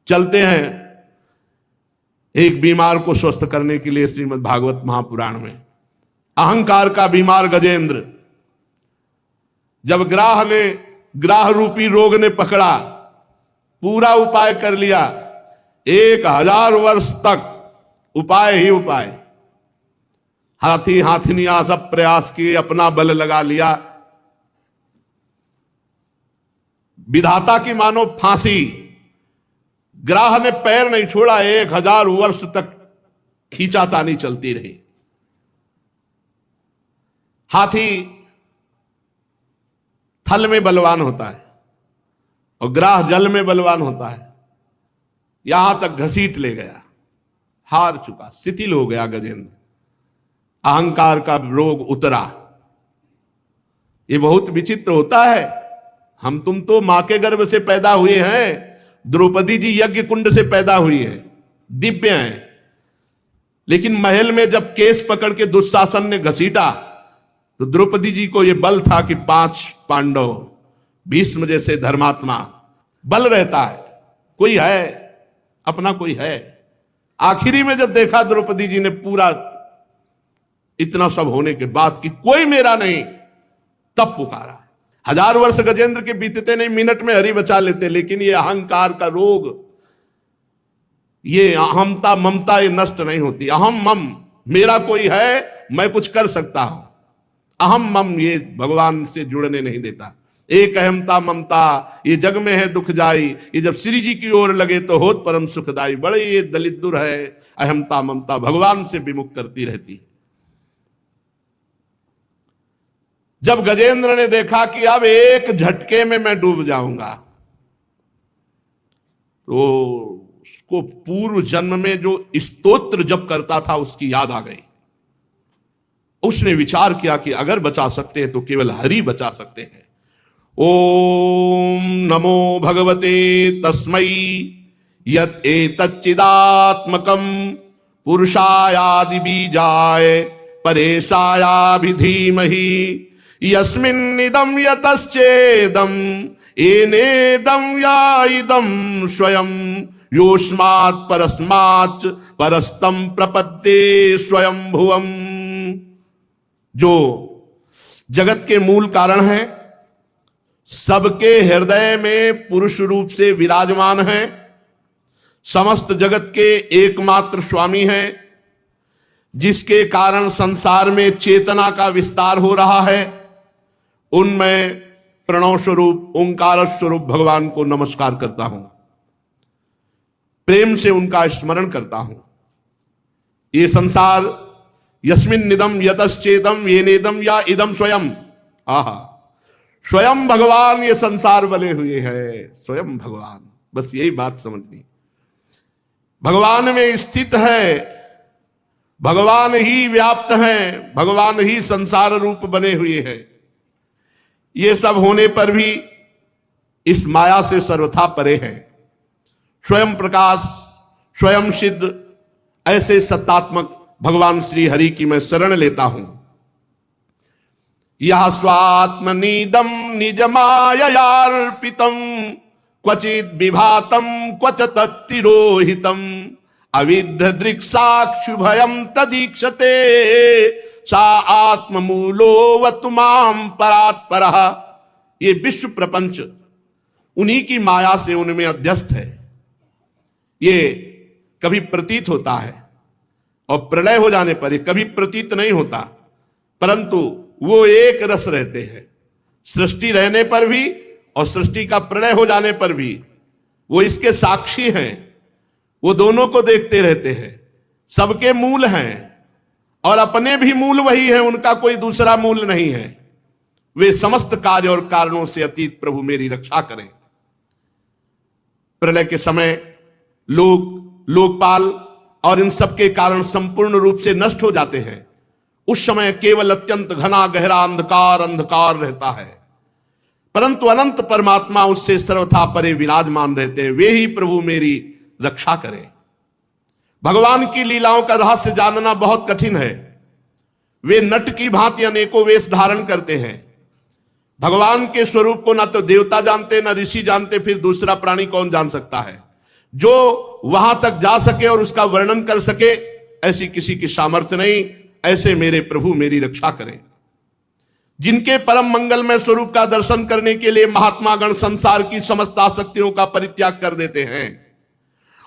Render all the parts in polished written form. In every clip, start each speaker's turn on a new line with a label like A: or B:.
A: चलते हैं एक बीमार को स्वस्थ करने के लिए श्रीमद् भागवत महापुराण में। अहंकार का बीमार गजेंद्र, जब ग्राह रूपी रोग ने पकड़ा, पूरा उपाय कर लिया, 1000 वर्ष तक उपाय ही उपाय, हाथी हाथिनियां सब प्रयास किए, अपना बल लगा लिया, विधाता की मानो फांसी, ग्राह ने पैर नहीं छोड़ा, 1000 वर्ष तक खींचातानी चलती रही। हाथी थल में बलवान होता है और ग्राह जल में बलवान होता है, यहां तक घसीट ले गया, हार चुका, शिथिल हो गया गजेंद्र, अहंकार का रोग उतरा। ये बहुत विचित्र होता है। हम तुम तो मां के गर्भ से पैदा हुए हैं, द्रौपदी जी यज्ञ कुंड से पैदा हुई है, दिव्य हैं, लेकिन महल में जब केस पकड़ के दुशासन ने घसीटा तो द्रौपदी जी को यह बल था कि 5 पांडव, भीष्म जैसे धर्मात्मा, बल रहता है, कोई है, अपना कोई है। आखिरी में जब देखा द्रौपदी जी ने पूरा इतना सब होने के बाद कि कोई मेरा नहीं, तब पुकारा। 1000 वर्ष गजेंद्र के बीतते नहीं, मिनट में हरि बचा लेते, लेकिन ये अहंकार का रोग, ये अहमता ममता ये नष्ट नहीं होती। अहम मम, मेरा कोई है, मैं कुछ कर सकता हूं, अहम मम ये भगवान से जुड़ने नहीं देता। एक अहमता ममता ये जग में है दुख जाई, ये जब श्री जी की ओर लगे तो होत परम सुखदाई। बड़े ये दलित दुर है, अहमता ममता भगवान से विमुख करती रहती है। जब गजेंद्र ने देखा कि अब एक झटके में मैं डूब जाऊंगा, तो उसको पूर्व जन्म में जो स्तोत्र जप करता था उसकी याद आ गई। उसने विचार किया कि अगर बचा सकते हैं तो केवल हरि बचा सकते हैं। ओम नमो भगवते तस्मै यत् एतच्चिदात्मकं पुरुषायादि बीजाय परेशायाभिधीमहि यस्मिन्निदं यतश्चेदं एनेदं या इदं स्वयं योस्मात् परस्मात् परस्तं प्रपद्ये स्वयं भुवम्। जो जगत के मूल कारण हैं, सबके हृदय में पुरुष रूप से विराजमान हैं, समस्त जगत के एकमात्र स्वामी हैं, जिसके कारण संसार में चेतना का विस्तार हो रहा है, उनमें प्रणव स्वरूप ओंकार स्वरूप भगवान को नमस्कार करता हूं, प्रेम से उनका स्मरण करता हूं। ये संसार यस्मिन् निदम यतश्चेदम ये नेदम या इदम स्वयं, आहा, स्वयं भगवान ये संसार बने हुए हैं, स्वयं भगवान, बस यही बात समझनी। भगवान में स्थित है, भगवान ही व्याप्त हैं, भगवान ही संसार रूप बने हुए हैं। ये सब होने पर भी इस माया से सर्वथा परे हैं। स्वयं प्रकाश, स्वयं सिद्ध, ऐसे सत्तात्मक भगवान श्री हरि की मैं शरण लेता हूं। यह स्वात्मनीदम निजमाययार्पितम क्वचित विभातम क्वच तत्तिरोहितम अविद्ध दृक्साक्षुभयम तदीक्षते सा आत्ममूलो वतुमाम परात्परः। ये विश्व प्रपंच उन्हीं की माया से उनमें अध्यस्त है। ये कभी प्रतीत होता है और प्रलय हो जाने पर ये कभी प्रतीत नहीं होता, परंतु वो एक रस रहते हैं। सृष्टि रहने पर भी और सृष्टि का प्रलय हो जाने पर भी वो इसके साक्षी हैं, वो दोनों को देखते रहते हैं, सबके मूल हैं और अपने भी मूल वही हैं, उनका कोई दूसरा मूल नहीं है। वे समस्त कार्य और कारणों से अतीत प्रभु मेरी रक्षा करें। प्रलय के समय लोकपाल और इन सब के कारण संपूर्ण रूप से नष्ट हो जाते हैं। उस समय केवल अत्यंत घना गहरा अंधकार रहता है, परंतु अनंत परमात्मा उससे सर्वथा परे विराजमान रहते हैं। वे ही प्रभु मेरी रक्षा करें। भगवान की लीलाओं का रहस्य जानना बहुत कठिन है। वे नट की भांति अनेकों वेश धारण करते हैं। भगवान के स्वरूप को ना तो देवता जानते, ना ऋषि जानते, फिर दूसरा प्राणी कौन जान सकता है। जो वहां तक जा सके और उसका वर्णन कर सके, ऐसी किसी की सामर्थ्य नहीं। ऐसे मेरे प्रभु मेरी रक्षा करें। जिनके परम मंगलमय स्वरूप का दर्शन करने के लिए महात्मा गण संसार की समस्त आसक्तियों का परित्याग कर देते हैं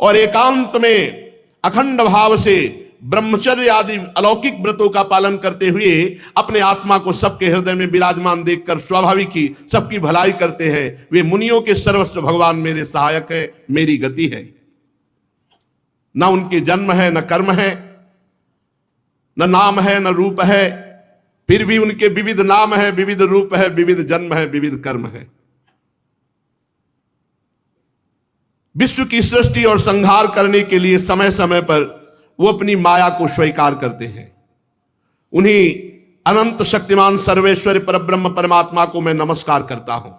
A: और एकांत में अखंड भाव से ब्रह्मचर्य आदि अलौकिक व्रतों का पालन करते हुए अपने आत्मा को सबके हृदय में विराजमान देखकर स्वाभाविक ही सबकी भलाई करते हैं, वे मुनियों के सर्वस्व भगवान मेरे सहायक है, मेरी गति है। न उनके जन्म है, न कर्म है, न नाम है, न रूप है, फिर भी उनके विविध नाम है, विविध रूप है, विविध जन्म है, विविध कर्म है। विश्व की सृष्टि और संहार करने के लिए समय समय पर वो अपनी माया को स्वीकार करते हैं। उन्हीं अनंत शक्तिमान सर्वेश्वर परब्रह्म परमात्मा को मैं नमस्कार करता हूं।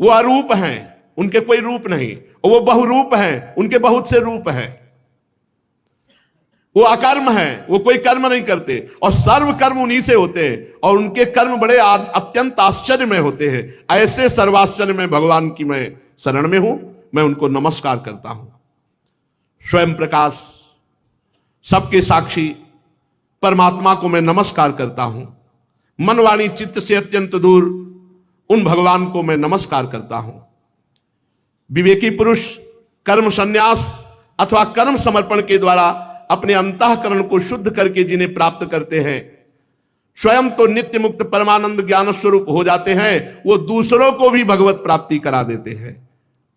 A: वो अरूप हैं, उनके कोई रूप नहीं, और वो बहुरूप हैं, उनके बहुत से रूप हैं। वो अकर्म हैं, वो कोई कर्म नहीं करते और सर्व कर्म उन्हीं से होते हैं और उनके कर्म बड़े अत्यंत आश्चर्य में होते हैं। ऐसे सर्वाश्चर्य में भगवान की मैं शरण में हूं, मैं उनको नमस्कार करता हूं। स्वयं प्रकाश, सबके साक्षी परमात्मा को मैं नमस्कार करता हूं। मन वाणी चित्त से अत्यंत दूर उन भगवान को मैं नमस्कार करता हूं। विवेकी पुरुष कर्म संन्यास अथवा कर्म समर्पण के द्वारा अपने अंतःकरण को शुद्ध करके जिन्हें प्राप्त करते हैं, स्वयं तो नित्य मुक्त परमानंद ज्ञान स्वरूप हो जाते हैं, वो दूसरों को भी भगवत प्राप्ति करा देते हैं।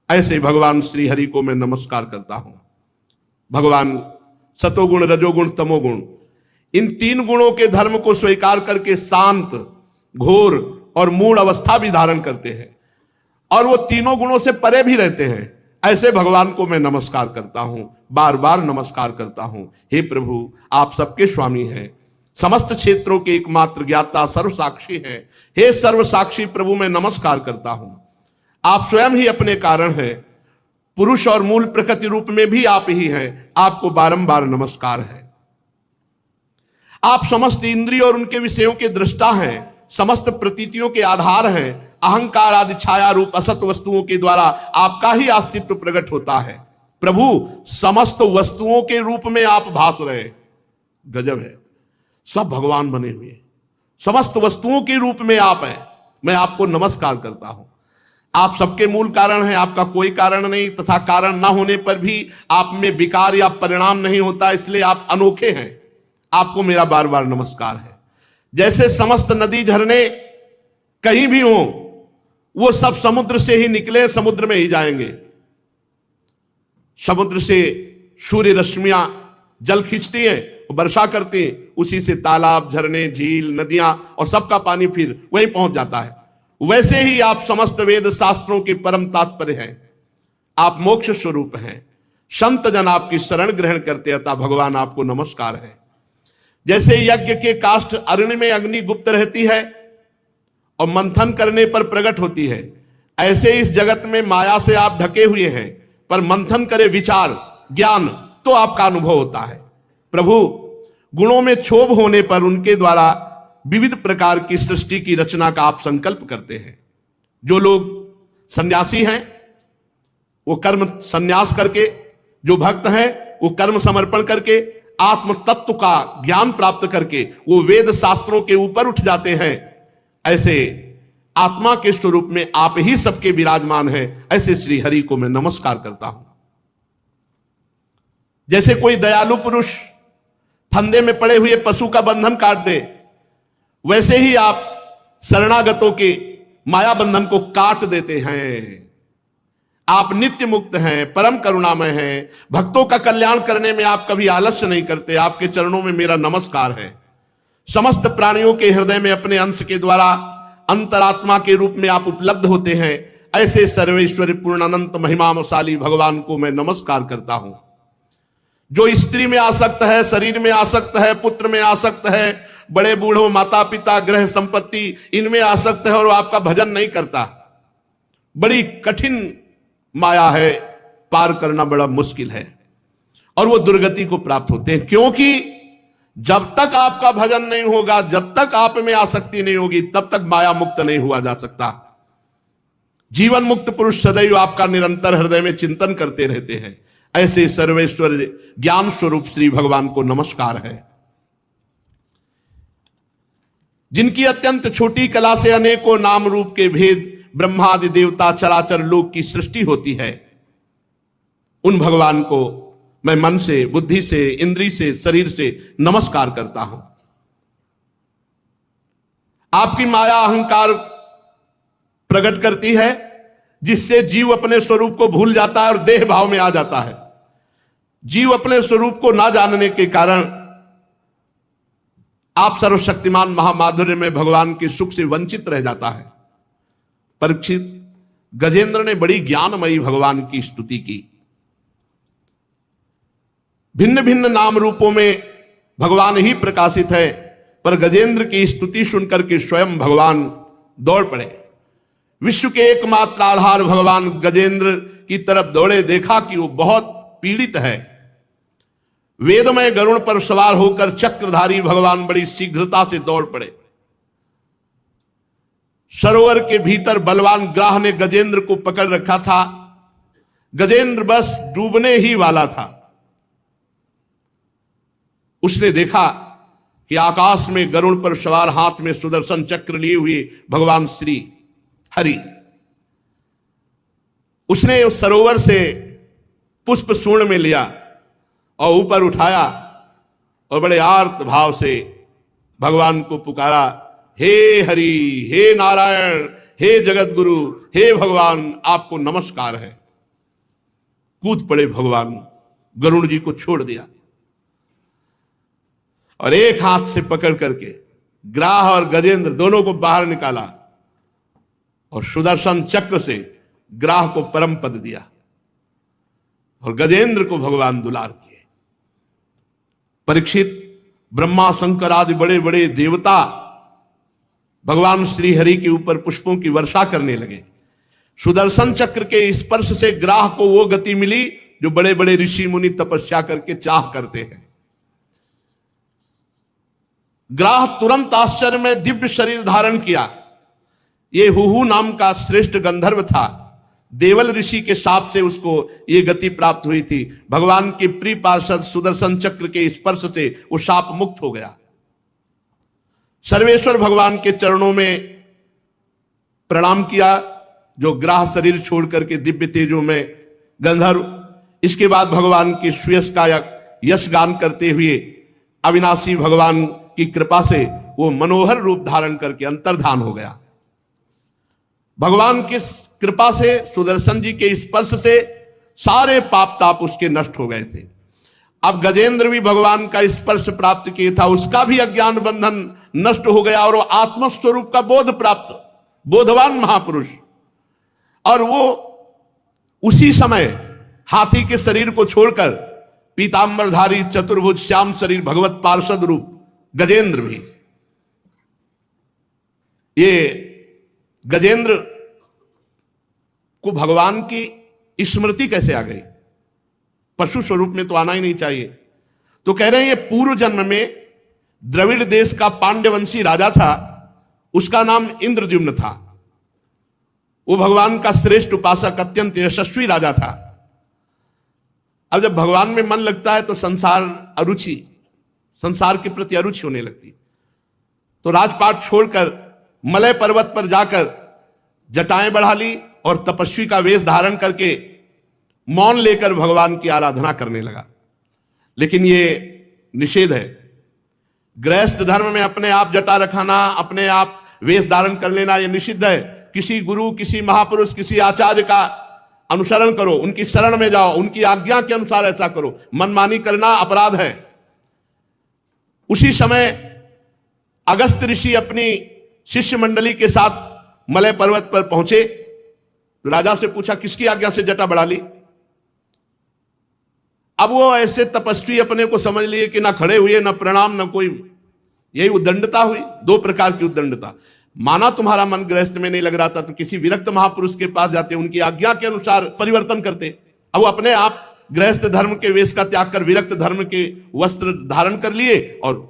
A: ऐसे भगवान श्री हरि को मैं नमस्कार करता हूं। भगवान सतोगुण, रजोगुण, तमोगुण, इन तीन गुणों के धर्म को स्वीकार करके शांत, घोर और मूढ़ अवस्था भी धारण करते हैं और वो तीनों गुणों से परे भी रहते हैं। ऐसे भगवान को मैं नमस्कार करता हूं, बार बार नमस्कार करता हूं। हे प्रभु, आप सबके स्वामी हैं, समस्त क्षेत्रों के एकमात्र ज्ञाता, सर्वसाक्षी हैं। हे सर्वसाक्षी प्रभु, मैं नमस्कार करता हूं। आप स्वयं ही अपने कारण हैं, पुरुष और मूल प्रकृति रूप में भी आप ही हैं। आपको बारंबार नमस्कार है। आप समस्त इंद्रिय और उनके विषयों के दृष्टा हैं, समस्त प्रतीतियों के आधार हैं। अहंकार आदि छाया रूप असत वस्तुओं के द्वारा आपका ही अस्तित्व प्रकट होता है। प्रभु, समस्त वस्तुओं के रूप में आप भास रहे, गजब है। सब भगवान बने हुए, समस्त वस्तुओं के रूप में आप हैं। मैं आपको नमस्कार करता हूं। आप सबके मूल कारण हैं, आपका कोई कारण नहीं, तथा कारण ना होने पर भी आप में विकार या परिणाम नहीं होता, इसलिए आप अनोखे हैं। आपको मेरा बार बार नमस्कार है। जैसे समस्त नदी झरने कहीं भी हो, वो सब समुद्र से ही निकले, समुद्र में ही जाएंगे। समुद्र से सूर्य रश्मियां जल खींचती हैं, वर्षा करती हैं, उसी से तालाब, झरने, झील, नदियां और सबका पानी फिर वहीं पहुंच जाता है। वैसे ही आप समस्त वेद शास्त्रों के परम तात्पर्य हैं। आप मोक्ष स्वरूप हैं। संत जन आपकी शरण ग्रहण करते, अतः भगवान आपको नमस्कार है। जैसे यज्ञ के काष्ठ अग्नि में अग्नि गुप्त रहती है और मंथन करने पर प्रकट होती है, ऐसे इस जगत में माया से आप ढके हुए हैं, पर मंथन करे विचार ज्ञान तो आपका अनुभव होता है। प्रभु, गुणों में क्षोभ होने पर उनके द्वारा विविध प्रकार की सृष्टि की रचना का आप संकल्प करते हैं। जो लोग सन्यासी हैं वो कर्म संन्यास करके, जो भक्त हैं वो कर्म समर्पण करके, आत्म तत्व का ज्ञान प्राप्त करके वो वेद शास्त्रों के ऊपर उठ जाते हैं। ऐसे आत्मा के स्वरूप में आप ही सबके विराजमान हैं। ऐसे श्री हरि को मैं नमस्कार करता हूं। जैसे कोई दयालु पुरुष फंदे में पड़े हुए पशु का बंधन काट दे, वैसे ही आप शरणागतों के माया बंधन को काट देते हैं। आप नित्य मुक्त हैं, परम करुणामय हैं। भक्तों का कल्याण करने में आप कभी आलस्य नहीं करते। आपके चरणों में मेरा नमस्कार है। समस्त प्राणियों के हृदय में अपने अंश के द्वारा अंतरात्मा के रूप में आप उपलब्ध होते हैं। ऐसे सर्वेश्वर पूर्ण अनंत महिमाशाली भगवान को मैं नमस्कार करता हूं। जो स्त्री में आसक्त है, शरीर में आसक्त है, पुत्र में आसक्त है, बड़े बूढ़ों, माता पिता, ग्रह संपत्ति, इनमें आसक्त है और वो आपका भजन नहीं करता, बड़ी कठिन माया है, पार करना बड़ा मुश्किल है और वो दुर्गति को प्राप्त होते हैं। क्योंकि जब तक आपका भजन नहीं होगा, जब तक आप में आसक्ति नहीं होगी, तब तक माया मुक्त नहीं हुआ जा सकता। जीवन मुक्त पुरुष सदैव आपका निरंतर हृदय में चिंतन करते रहते हैं। ऐसे सर्वेश्वर ज्ञान स्वरूप श्री भगवान को नमस्कार है। जिनकी अत्यंत छोटी कला से अनेकों नाम रूप के भेद ब्रह्मादि देवता चराचर लोक की सृष्टि होती है, उन भगवान को मैं मन से, बुद्धि से, इंद्री से, शरीर से नमस्कार करता हूं। आपकी माया अहंकार प्रकट करती है, जिससे जीव अपने स्वरूप को भूल जाता है और देह भाव में आ जाता है। जीव अपने स्वरूप को ना जानने के कारण आप सर्वशक्तिमान महामाधुर्य में भगवान के सुख से वंचित रह जाता है। परीक्षित, गजेंद्र ने बड़ी ज्ञानमयी भगवान की स्तुति की। भिन्न भिन्न नाम रूपों में भगवान ही प्रकाशित है, पर गजेंद्र की स्तुति सुनकर के स्वयं भगवान दौड़ पड़े। विश्व के एकमात्र आधार भगवान गजेंद्र की तरफ दौड़े, देखा कि वो बहुत पीड़ित है। वेदमय गरुड़ पर सवार होकर चक्रधारी भगवान बड़ी शीघ्रता से दौड़ पड़े। सरोवर के भीतर बलवान ग्राह ने गजेंद्र को पकड़ रखा था। गजेंद्र बस डूबने ही वाला था। उसने देखा कि आकाश में गरुड़ पर सवार हाथ में सुदर्शन चक्र लिए हुए भगवान श्री हरि, उसने उस सरोवर से पुष्प सूर्ण में लिया और ऊपर उठाया और बड़े आर्त भाव से भगवान को पुकारा, हे हरि, हे नारायण, हे जगत गुरु, हे भगवान, आपको नमस्कार है। कूद पड़े भगवान, गरुड़ जी को छोड़ दिया और एक हाथ से पकड़ करके ग्राह और गजेंद्र दोनों को बाहर निकाला और सुदर्शन चक्र से ग्राह को परम पद दिया और गजेंद्र को भगवान दुलार किए। परीक्षित, ब्रह्मा शंकर आदि बड़े बड़े देवता भगवान श्री हरि के ऊपर पुष्पों की वर्षा करने लगे। सुदर्शन चक्र के स्पर्श से ग्राह को वो गति मिली जो बड़े बड़े ऋषि मुनि तपस्या करके चाह करते हैं। ग्राह तुरंत आश्चर्य में दिव्य शरीर धारण किया। ये हुहू नाम का श्रेष्ठ गंधर्व था। देवल ऋषि के शाप से उसको ये गति प्राप्त हुई थी। भगवान के प्रिय पार्षद सुदर्शन चक्र के स्पर्श से वो शाप मुक्त हो गया। सर्वेश्वर भगवान के चरणों में प्रणाम किया, जो ग्राह शरीर छोड़ करके दिव्य तेजों में गंधर्व, इसके बाद भगवान के सुयश का यश गान करते हुए अविनाशी भगवान की कृपा से वो मनोहर रूप धारण करके अंतर्धान हो गया। भगवान की कृपा से, सुदर्शन जी के स्पर्श से सारे पाप ताप उसके नष्ट हो गए थे। अब गजेंद्र भी भगवान का स्पर्श प्राप्त किया था, उसका भी अज्ञान बंधन नष्ट हो गया और वो आत्मस्वरूप का बोध प्राप्त, बोधवान महापुरुष। और वो उसी समय हाथी के शरीर को छोड़कर पीतांबरधारी चतुर्भुज श्याम शरीर भगवत पार्षद रूप गजेंद्र भी, ये गजेंद्र को भगवान की स्मृति कैसे आ गई? पशु स्वरूप में तो आना ही नहीं चाहिए। तो कह रहे हैं ये पूर्व जन्म में द्रविड़ देश का पांड्यवंशी राजा था, उसका नाम इंद्रद्युम्न था। वो भगवान का श्रेष्ठ उपासक, अत्यंत यशस्वी राजा था। अब जब भगवान में मन लगता है तो संसार के प्रति अरुचि होने लगती। तो राजपाट छोड़कर मलय पर्वत पर जाकर जटाएं बढ़ा ली और तपस्वी का वेश धारण करके मौन लेकर भगवान की आराधना करने लगा। लेकिन ये निषेध है। गृहस्थ धर्म में अपने आप जटा रखाना, अपने आप वेश धारण कर लेना, यह निषिद्ध है। किसी गुरु, किसी महापुरुष, किसी आचार्य का अनुसरण करो, उनकी शरण में जाओ, उनकी आज्ञा के अनुसार ऐसा करो। मनमानी करना अपराध है। उसी समय अगस्त ऋषि अपनी शिष्य मंडली के साथ मलय पर्वत पर पहुंचे। राजा से पूछा, किसकी आज्ञा से जटा बढ़ा ली? अब वो ऐसे तपस्वी अपने को समझ लिए कि ना खड़े हुए, ना प्रणाम, ना कोई। यही उद्दंडता हुई, दो प्रकार की उद्दंडता। माना तुम्हारा मन गृहस्थ में नहीं लग रहा था तो किसी विरक्त महापुरुष के पास जाते, उनकी आज्ञा के अनुसार परिवर्तन करते। अब वो अपने आप गृहस्थ धर्म के वेश का त्याग कर विरक्त धर्म के वस्त्र धारण कर लिए और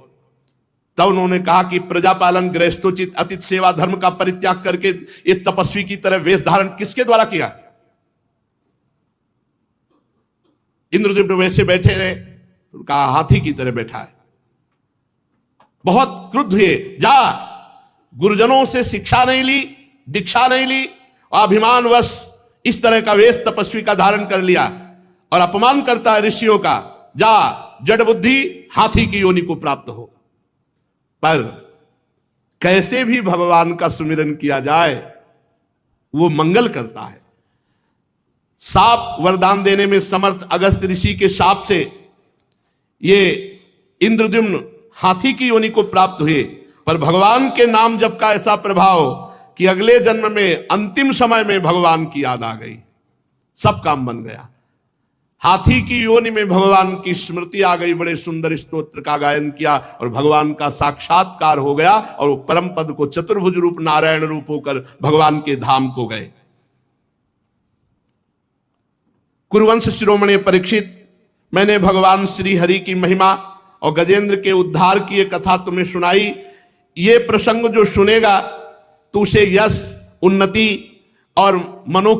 A: तब उन्होंने कहा कि प्रजापालन, गृहस्थोचित, अतिथि सेवा, धर्म का परित्याग करके एक तपस्वी की तरह वेश धारण किसके द्वारा किया? इंद्रद्युम्न वैसे बैठे रहे, कहा हाथी की तरह बैठा है। बहुत क्रुद्ध हुए, जा गुरुजनों से शिक्षा नहीं ली, दीक्षा नहीं ली, अभिमानवश इस तरह का वेश तपस्वी का धारण कर लिया और अपमान करता है ऋषियों का। जा जड़ बुद्धि, हाथी की योनि को प्राप्त हो। पर कैसे भी भगवान का सुमिरन किया जाए वो मंगल करता है। साप वरदान देने में समर्थ अगस्त्य ऋषि के शाप से ये इंद्रद्युम्न हाथी की योनि को प्राप्त हुए, पर भगवान के नाम जप का ऐसा प्रभाव कि अगले जन्म में अंतिम समय में भगवान की याद आ गई, सब काम बन गया। हाथी की योनि में भगवान की स्मृति आ गई, बड़े सुंदर स्तोत्र का गायन किया और भगवान का साक्षात्कार हो गया और वो परम पद को चतुर्भुज रूप नारायण रूप होकर भगवान के धाम को गए। कुरुवंश शिरोमणि परीक्षित, मैंने भगवान श्री हरि की महिमा और गजेंद्र के उद्धार की ये कथा तुम्हें सुनाई। ये प्रसंग जो सुनेगा तो उसे यश, उन्नति और मनो